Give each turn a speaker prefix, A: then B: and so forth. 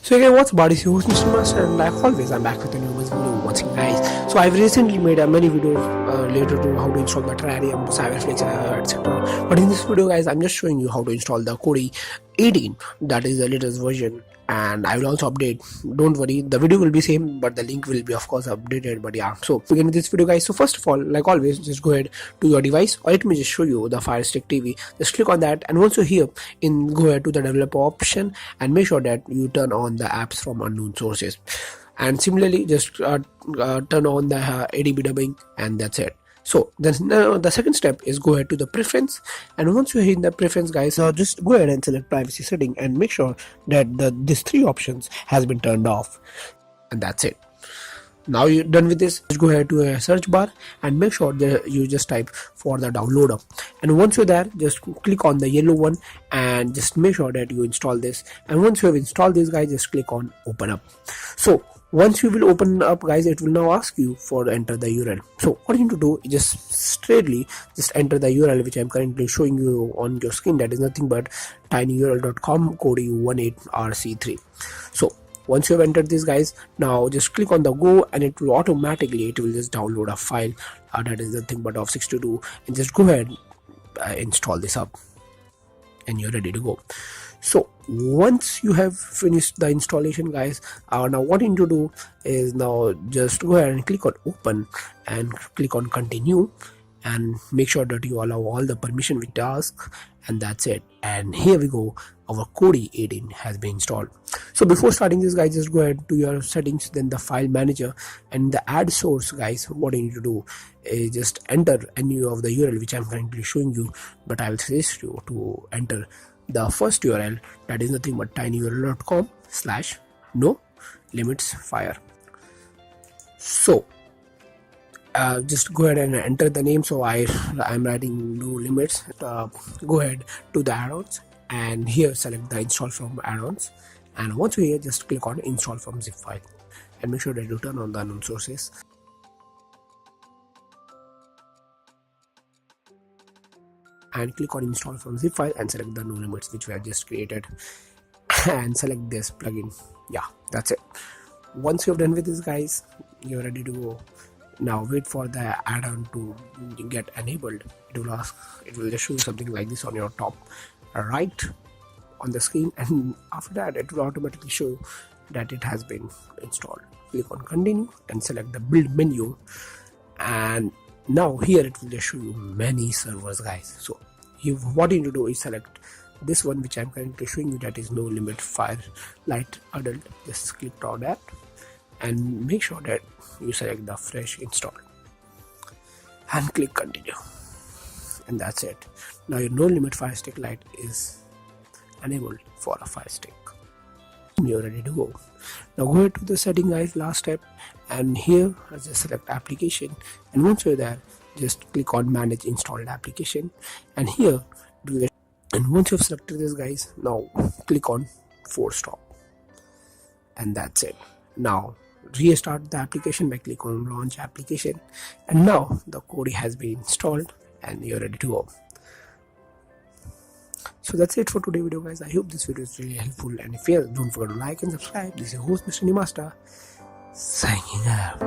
A: So again, what's about? It's your host Mr. Master, and like always I'm back with a new video. Once again guys, so I've recently made many videos related to how to install the TERRARIUM, CYBERFLIX, etc. But in this video guys, I'm just showing you how to install the Kodi 18, that is the latest version, and I will also update. Don't worry, the video will be same but the link will be of course updated. But yeah, so begin with this video guys. So first of all, like always, just go ahead to your device, or let me just show you the Firestick TV. Just click on that, and once you're here, go ahead to the developer option and make sure that you turn on the apps from unknown sources, and similarly just turn on the ADB dubbing, and that's it. So then the second step is go ahead to the preference, and once you hit the preference guys, just go ahead and select privacy setting and make sure that these three options has been turned off, and that's it. Now you're done with this, just go ahead to a search bar and make sure that you just type for the downloader, and once you're there, just click on the yellow one and just make sure that you install this. And once you have installed this guys, just click on open up. So once you will open up guys, it will now ask you for enter the URL. So what you need to do is just straightly just enter the URL which I'm currently showing you on your screen. That is nothing but tinyurl.com Kodi18rc3. So once you have entered this guys, now just click on the go, and it will automatically just download a file that is nothing but of 62, and just go ahead install this up and you're ready to go. So once you have finished the installation guys, now what you need to do is now just go ahead and click on open and click on continue, and make sure that you allow all the permission which it asks, and that's it. And here we go, our Kodi 18 has been installed. So before starting this guys, just go ahead to your settings, then the file manager, and the add source guys. What you need to do is just enter any of the URL which I'm currently showing you, but I will suggest you to enter the first URL, that is nothing but tinyurl.com/no-limits-fire. So just go ahead and enter the name. So I'm writing no limits. Go ahead to the add-ons, and here select the install from add-ons, and once you're here, just click on install from zip file and make sure that you turn on the unknown sources, and click on install from zip file and select the no limits which we have just created, and select this plugin. Yeah, that's it. Once you're done with this guys, you're ready to go. Now wait for the add-on to get enabled. It will just show you something like this on your top right on the screen, and after that it will automatically show that it has been installed. Click on continue and select the build menu, and now here it will just show you many servers guys. So what you need to do is select this one which I'm currently showing you, that is no limit firelight adult. Just click on that and make sure that you select the fresh install and click continue, and that's it. Now your no limit Firestick light is enabled for a Firestick. You're ready to go. Now go ahead to the setting guys, last step, and here just select application, and once you're there, just click on manage installed application, and here and once you've selected this guys, now click on force stop, and that's it. Now restart the application by click on launch application, and now the Kodi has been installed and you're ready to go. So that's it for today's video guys. I hope this video is really helpful, and if yes, don't forget to like and subscribe. This is your host Mr. Master signing out.